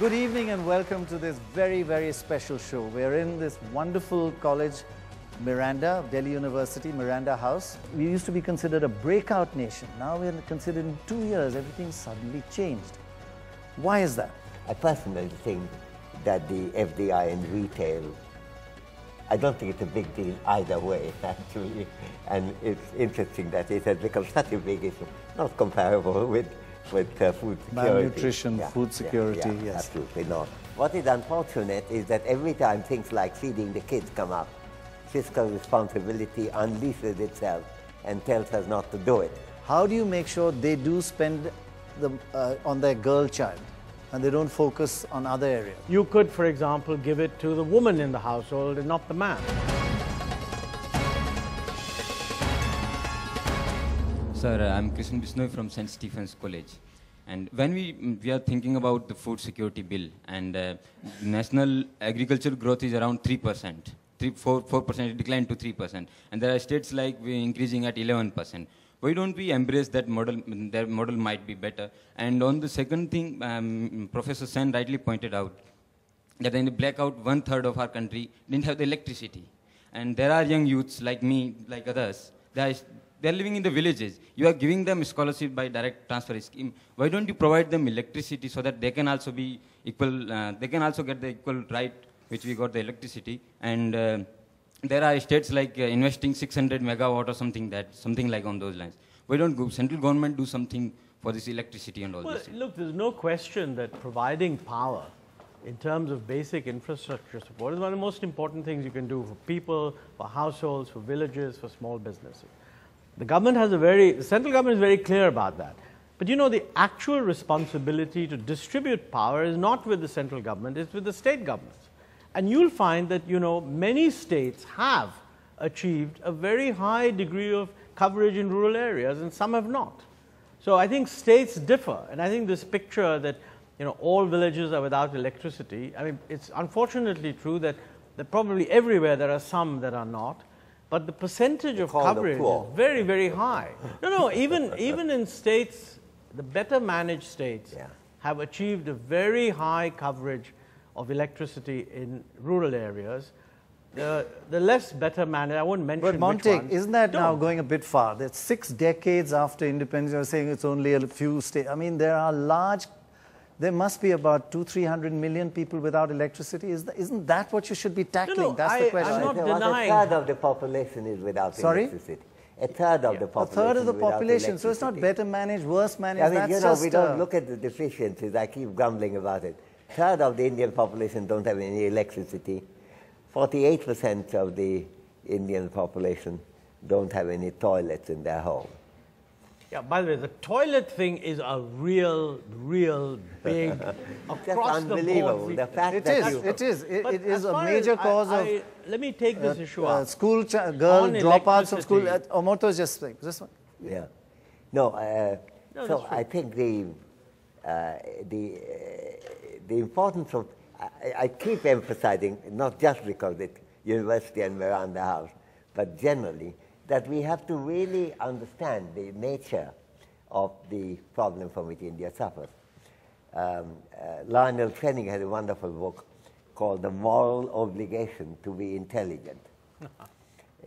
Good evening and welcome to this very, very special show. We're in this wonderful college, Miranda, Delhi University, Miranda House. We used to be considered a breakout nation. Now we're considered in 2 years, everything's suddenly changed. Why is that? I personally think that the FDI in retail, I don't think it's a big deal either way, actually. And it's interesting that it has become such a big issue, not comparable with food security. Malnutrition, food security, yes. Absolutely not. What is unfortunate is that every time things like feeding the kids come up, fiscal responsibility unleashes itself and tells us not to do it. How do you make sure they do spend on their girl child and they don't focus on other areas? You could, for example, give it to the woman in the household and not the man. Sir, I'm Krishnan Bisnoy from St. Stephen's College. And when we are thinking about the food security bill, and national agriculture growth is around 3%, 4% it declined to 3%. And there are states like we're increasing at 11%. Why don't we embrace that model? Their model might be better. And on the second thing, Professor Sen rightly pointed out that in the blackout, 1/3 of our country didn't have the electricity. And there are young youths like me, like others, they're living in the villages. You are giving them scholarship by direct transfer scheme. Why don't you provide them electricity so that they can also be equal, they can also get the equal right which we got the electricity. And there are states like investing 600 megawatt or something like on those lines. Why don't central government do something for this electricity and all this? Look, there's no question that providing power in terms of basic infrastructure support is one of the most important things you can do for people, for households, for villages, for small businesses. The central government is very clear about that. But you know, the actual responsibility to distribute power is not with the central government, it's with the state governments. And you'll find that, you know, many states have achieved a very high degree of coverage in rural areas and some have not. So I think states differ, and I think this picture that, you know, all villages are without electricity, I mean, it's unfortunately true that probably everywhere there are some that are not. But the percentage of coverage is very, very high. No, even in states, the better managed states have achieved a very high coverage of electricity in rural areas. The less better managed, I won't mention. But Montek, isn't that now going a bit far? That's 6 decades after independence, you're saying it's only a few states. I mean, there must be about 200-300 million people without electricity. Isn't that what you should be tackling? No, that's the question. I'm not denying. A third of the population is without electricity. A third of the population. A third of the population. So it's not better managed, worse managed. I mean, you know, we don't look at the deficiencies. I keep grumbling about it. A third of the Indian population don't have any electricity. 48% of the Indian population don't have any toilets in their home. Yeah, by the way, the toilet thing is a real big, across the board. The fact it is a major cause of. Let me take this issue up. School girl dropouts from school. Amartya is just saying this one. Yeah, so I think the importance of I keep emphasizing, not just because it's university and Miranda House, but generally, that we have to really understand the nature of the problem from which India suffers. Lionel Twenning has a wonderful book called The Moral Obligation to be Intelligent.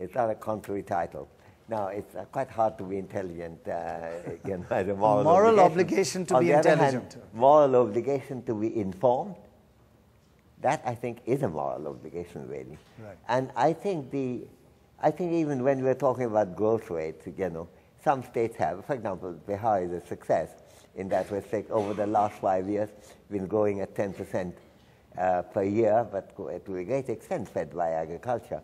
It's not a contrary title. Now, it's quite hard to be intelligent, again, by the moral obligation to be intelligent. Hand, moral obligation to be informed. That, I think, is a moral obligation, really. Right. And I think even when we're talking about growth rates, you know, some states have, for example, Bihar is a success in that respect. Over the last 5 years, been growing at 10% per year, but to a great extent fed by agriculture.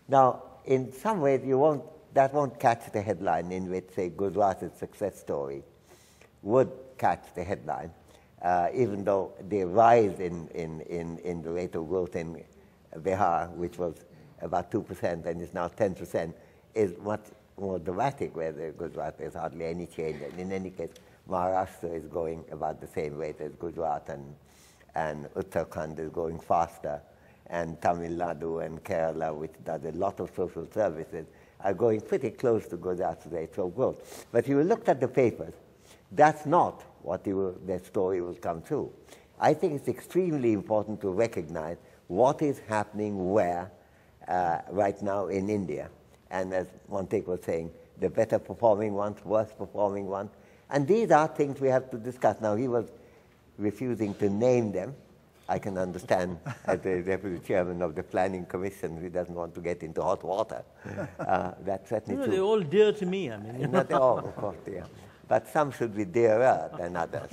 Now, in some ways, that won't catch the headline in which, say, Gujarat's success story would catch the headline, even though the rise in the rate of growth in Bihar, which was about 2% and is now 10%, is much more dramatic, where the Gujarat there's hardly any change. And in any case, Maharashtra is going about the same rate as Gujarat, and Uttarakhand is going faster, and Tamil Nadu and Kerala, which does a lot of social services, are going pretty close to Gujarat's rate of growth. But if you looked at the papers, that's not what their story will come true. I think it's extremely important to recognize what is happening where right now in India. And as Montek was saying, the better performing ones, worse performing ones. And these are things we have to discuss. Now, he was refusing to name them. I can understand as the deputy chairman of the planning commission, he doesn't want to get into hot water. That's certainly true. They're all dear to me. I mean, Not all, of course, dear. But some should be dearer than others.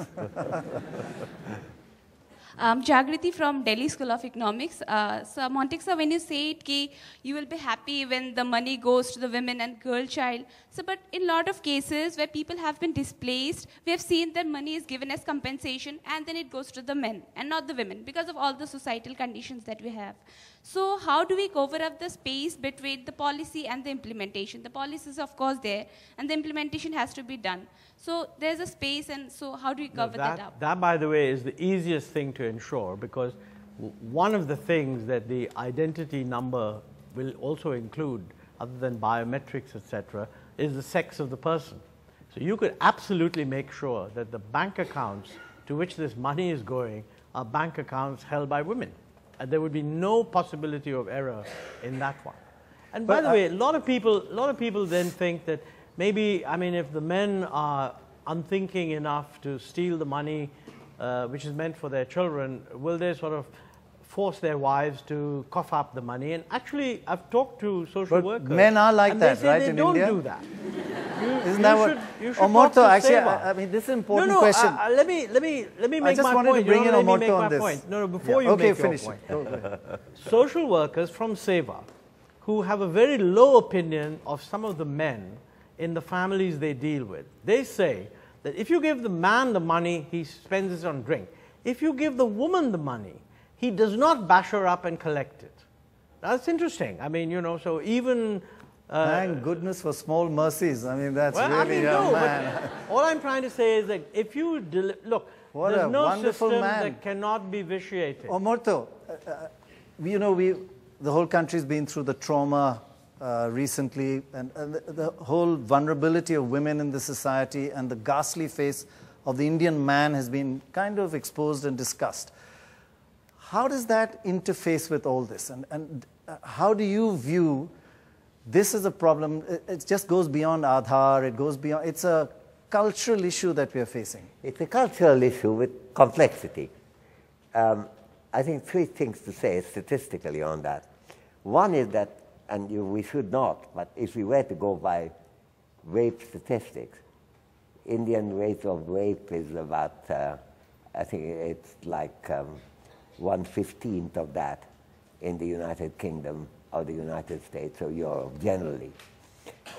Jagriti from Delhi School of Economics. So, Montek sir, when you say it, ki you will be happy when the money goes to the women and girl child. So, but in a lot of cases where people have been displaced, we have seen that money is given as compensation and then it goes to the men and not the women because of all the societal conditions that we have. So, how do we cover up the space between the policy and the implementation? The policy is of course there and the implementation has to be done. So, there's a space, and so how do we cover that up? That, by the way, is the easiest thing to ensure, because one of the things that the identity number will also include, other than biometrics, etc., is the sex of the person. So you could absolutely make sure that the bank accounts to which this money is going are bank accounts held by women. And there would be no possibility of error in that one. And by the way, a lot of people then think that maybe, I mean, if the men are unthinking enough to steal the money which is meant for their children, will they sort of force their wives to cough up the money? And actually, I've talked to social workers. Men are like and that, they say right, they in don't India? do that. Isn't that what? You should Omartya, actually, Seva. I mean, this is an important no, question. Let me make my I just point. wanted to bring in Let me Omartya make on my this. point. No, before Yeah. you Okay, make finish your it. point. Go ahead. Social workers from Seva who have a very low opinion of some of the men in the families they deal with. They say that if you give the man the money, he spends it on drink. If you give the woman the money, he does not bash her up and collect it. That's interesting. I mean, you know, so even... Thank goodness for small mercies. I mean, that's well, really I mean, no, man. but all I'm trying to say is that if you... Look, What there's a no wonderful system man. that cannot be vitiated. Omartya, you know, the whole country's been through the trauma recently, and the whole vulnerability of women in the society and the ghastly face of the Indian man has been kind of exposed and discussed. How does that interface with all this? And how do you view this as a problem? It just goes beyond Aadhaar, it goes beyond, it's a cultural issue that we are facing. It's a cultural issue with complexity. I think three things to say statistically on that. One is that, and we should not, but if we were to go by rape statistics, Indian rate of rape is about, I think it's like 1/15 of that in the United Kingdom or the United States or Europe generally.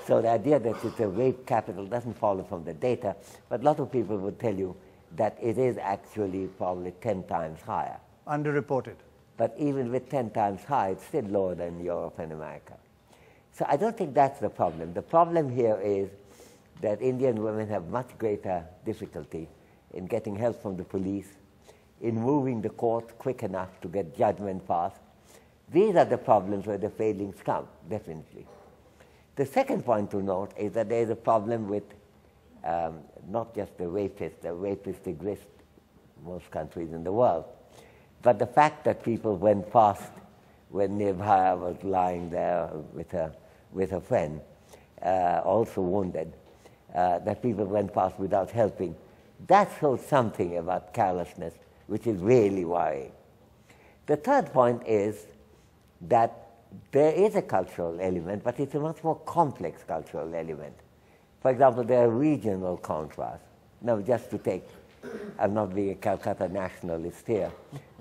So the idea that it's a rape capital doesn't follow from the data, but a lot of people would tell you that it is actually probably 10 times higher. Underreported. But even with 10 times higher, it's still lower than Europe and America. So I don't think that's the problem. The problem here is that Indian women have much greater difficulty in getting help from the police, in moving the court quick enough to get judgment passed. These are the problems where the failings come, definitely. The second point to note is that there is a problem with not just the rapists exist in most countries in the world, but the fact that people went past when Nirbhaya was lying there with a friend, also wounded, that people went past without helping. That shows something about carelessness, which is really worrying. The third point is that there is a cultural element, but it's a much more complex cultural element. For example, there are regional contrasts. Now, just to take, I'm not being a Calcutta nationalist here,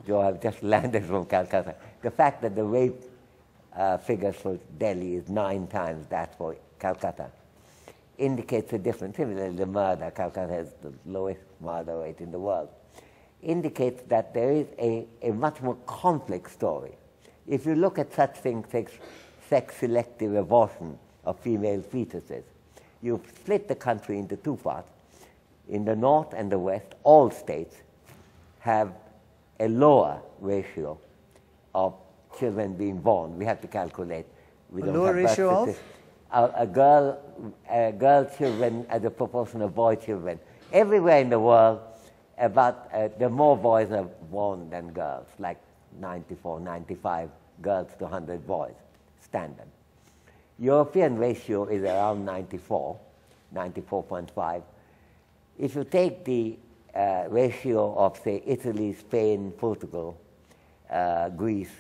though I've just landed from Calcutta. The fact that the rape figures for Delhi is 9 times that for Calcutta indicates a difference. Similarly, the murder, Calcutta has the lowest murder rate in the world, indicates that there is a much more complex story. If you look at such things as sex-selective abortion of female fetuses, you split the country into 2 parts. In the north and the west, all states have a lower ratio of children being born. We have to calculate. We don't lower have birth ratio of? Girl children as a proportion of boy children. Everywhere in the world, about the more boys are born than girls, like 94, 95 girls to 100 boys, standard. European ratio is around 94, 94.5. If you take the ratio of, say, Italy, Spain, Portugal, Greece,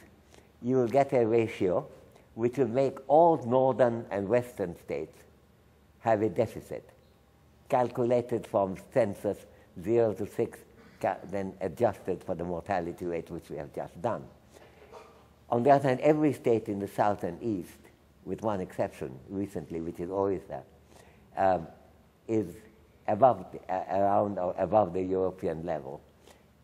you will get a ratio which will make all northern and western states have a deficit, calculated from census 0 to 6, then adjusted for the mortality rate, which we have just done. On the other hand, every state in the south and east, with one exception recently, which is always there, is above around or above the European level.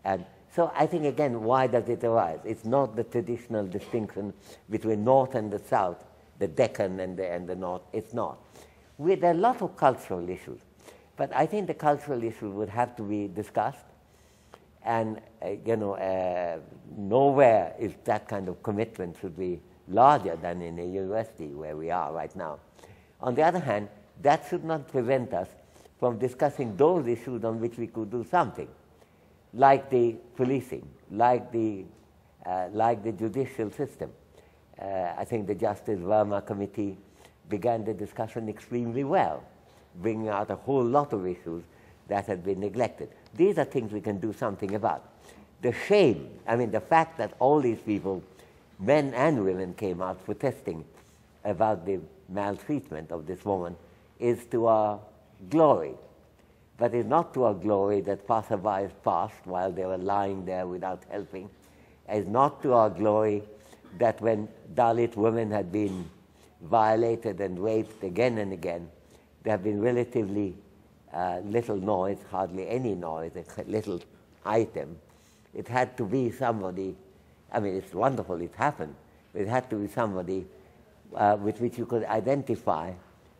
And so I think, again, why does it arise? It's not the traditional distinction between north and the south, the Deccan and the north. It's not. There are a lot of cultural issues, but I think the cultural issue would have to be discussed, and nowhere is that kind of commitment should be larger than in a university where we are right now. On the other hand, that should not prevent us from discussing those issues on which we could do something, like the policing, like the judicial system. I think the Justice Verma Committee began the discussion extremely well, bringing out a whole lot of issues that had been neglected. These are things we can do something about. The shame, I mean, the fact that all these people, men and women, came out protesting about the maltreatment of this woman is to our glory. But it's not to our glory that passerbys passed while they were lying there without helping. It's not to our glory that when Dalit women had been violated and raped again and again, there have been relatively little noise, hardly any noise, a little item. It had to be somebody, I mean, it's wonderful it happened, but it had to be somebody with which you could identify,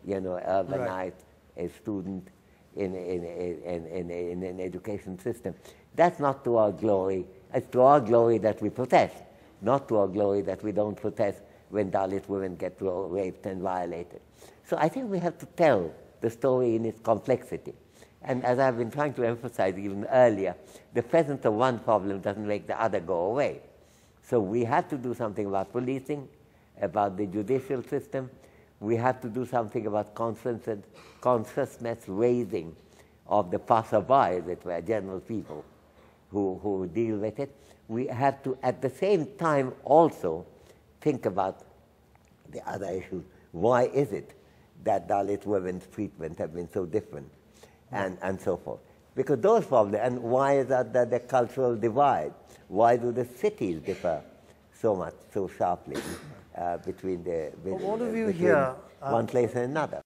urbanite, right, a student in an education system. That's not to our glory. It's to our glory that we protest, not to our glory that we don't protest when Dalit women get raped and violated. So I think we have to tell the story in its complexity. And as I've been trying to emphasize even earlier, the presence of one problem doesn't make the other go away. So we have to do something about policing, about the judicial system. We have to do something about consciousness raising of the passerby, that were general people who deal with it. We have to, at the same time, also think about the other issue. Why is it that Dalit women's treatment have been so different, and so forth? Because those problems, and why is that the cultural divide? Why do the cities differ so much, so sharply between all of you here one place and another?